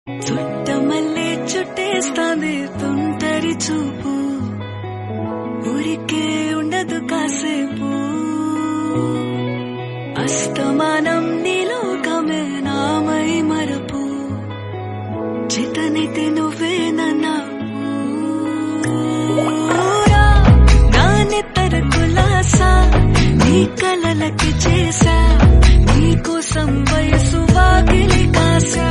చుట్టమల్లే చుట్టేస్తాంది తుంటరి చూపు, ఊరికే ఉండదు కాసేపు. అస్తమానం నీలోకమే నామై మరపు, చితనైతే నువ్వే నన్నా నానెత్తర కులాసా, నీ కలలకి చేసా, నీకోసం వయసు వాకిలి కాసా.